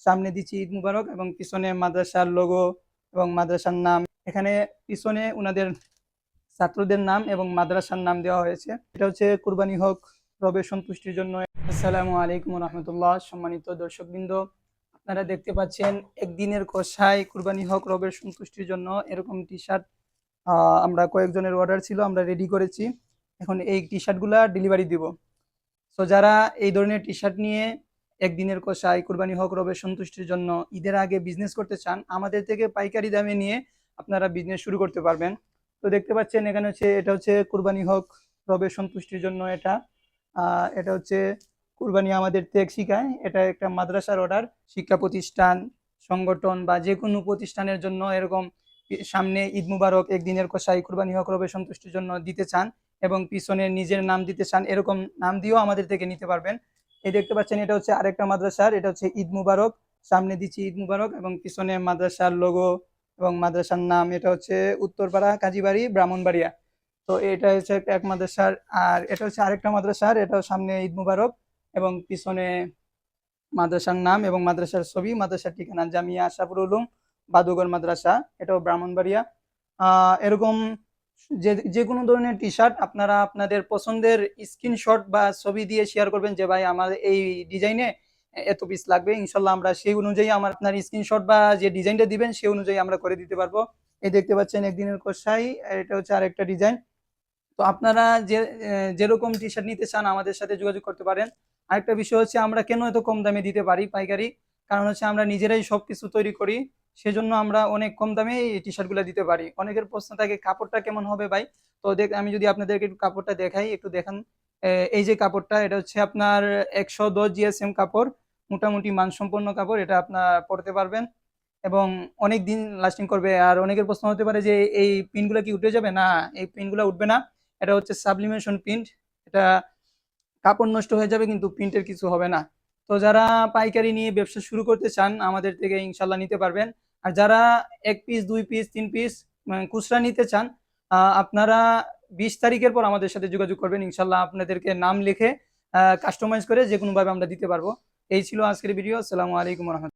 সামনে দিচ্ছি ঈদ মুবারক এবং পিছনে মাদ্রাসার লোগো এবং মাদ্রাসার নাম। এখানে পিছনে ওনাদের ছাত্রদের নাম এবং মাদ্রাসার নাম দেওয়া হয়েছে। এটা হচ্ছে কুরবানি হোক রবের সন্তুষ্টির জন্য। আসসালামু আলাইকুম রহমতুল্লাহ। সম্মানিত দর্শকবৃন্দ, আপনারা দেখতে পাচ্ছেন একদিনের কষাই কুরবানি হোক রবের সন্তুষ্টির জন্য এরকম টি শার্ট আমরা কয়েকজনের অর্ডার ছিল, আমরা রেডি করেছি। এখন এই টি শার্টগুলা ডেলিভারি দিব। তো যারা এই ধরনের টি শার্ট নিয়ে একদিনের কষাই কুরবানি হোক রবের সন্তুষ্টির জন্য ঈদের আগে বিজনেস করতে চান, আমাদের থেকে পাইকারি দামে নিয়ে আপনারা বিজনেস শুরু করতে পারবেন। তো দেখতে পাচ্ছেন এখানে হচ্ছে, এটা হচ্ছে কুরবানি হোক রবের সন্তুষ্টির জন্য। এটা হচ্ছে কুরবানি আমাদের ত্যাগ শিখায়। এটা একটা মাদ্রাসার অর্ডার। শিক্ষা প্রতিষ্ঠান, সংগঠন বা যে কোনো প্রতিষ্ঠানের জন্য এরকম সামনে ঈদ মুবারক একদিনের কষাই কুরবানি হোক রবের সন্তুষ্টির জন্য দিতে চান এবং পিছনে নিজের নাম দিতে চান, এরকম নাম দিয়েও আমাদের থেকে নিতে পারবেন। এই দেখতে পাচ্ছেন এটা হচ্ছে আরেকটা মাদ্রাসার, এটা হচ্ছে ঈদ মুবারক। সামনে দিচ্ছি ঈদ মুবারক এবং পিছনে মাদ্রাসার লোগো এবং মাদ্রাসার নাম। এটা হচ্ছে উত্তরপাড়া কাজীবাড়ি ব্রাহ্মণবাড়িয়া। তো এটা হচ্ছে এক মাদ্রাসার। আর এটা হচ্ছে আরেকটা মাদ্রাসার, এটাও সামনে ঈদ মুবারক এবং পিছনে মাদ্রাসার নাম এবং মাদ্রাসার ছবি। মাদ্রাসার ঠিকানা জামিয়া আশরাফুল উলুম বাদুগর মাদ্রাসা, এটাও ব্রাহ্মণবাড়িয়া। এরকম যে যে কোনো ধরনের টি শার্ট আপনারা আপনাদের পছন্দের স্ক্রিনশট বা ছবি দিয়ে শেয়ার করবেন যে ভাই আমার এই ডিজাইনে এত পিস লাগবে। ইনশাল্লাহ আমরা সেই অনুযায়ী আপনার স্ক্রিনশট বা যে ডিজাইনটা দিবেন সেই অনুযায়ী আমরা করে দিতে পারবো। এই দেখতে পাচ্ছেন একদিনের কষাই, এটা হচ্ছে আরেকটা ডিজাইন। তো আপনারা যেরকম টি শার্ট নিতে চান আমাদের সাথে যোগাযোগ করতে পারেন। আরেকটা বিষয় হচ্ছে আমরা কেন এত কম দামে দিতে পারি পাইকারি, কারণ হচ্ছে আমরা নিজেরাই সবকিছু তৈরি করি, সেজন্য আমরা অনেক কম দামে এই টি শার্ট গুলো দিতে পারি। অনেকের প্রশ্ন থাকে কাপড়টা কেমন হবে ভাই। তো আমি যদি আপনাদেরকে একটু কাপড়টা দেখাই, একটু দেখান। এই যে কাপড়টা, এটা হচ্ছে আপনার 110 জিএসএম কাপড়, মোটামুটি মানসম্পন্ন কাপড়। এটা আপনার পরতে পারবেন এবং অনেক দিন লাস্টিং করবে। আর অনেকের প্রশ্ন হতে পারে যে এই পিনগুলো কি উঠে যাবে। না, এই পিনগুলো উঠবে না। এটা হচ্ছে সাবলিমেশন প্রিন্ট। এটা কাপড় নষ্ট হয়ে যাবে কিন্তু প্রিন্টের কিছু হবে না। তো যারা পাইকারি নিয়ে ব্যবসা শুরু করতে চান আমাদের থেকে ইনশাল্লাহ নিতে পারবেন। আর যারা 1 পিস 2 পিস 3 পিস খুচরা নিতে চান, আপনারা 20 তারিখের পর আমাদের সাথে যোগাযোগ করবেন। ইনশাল্লাহ আপনাদেরকে নাম লিখে কাস্টমাইজ করে যে কোনো ভাবে আমরা দিতে পারবো। এই ছিল আজকের ভিডিও। আসসালামু আলাইকুম রহমতুল্লাহ।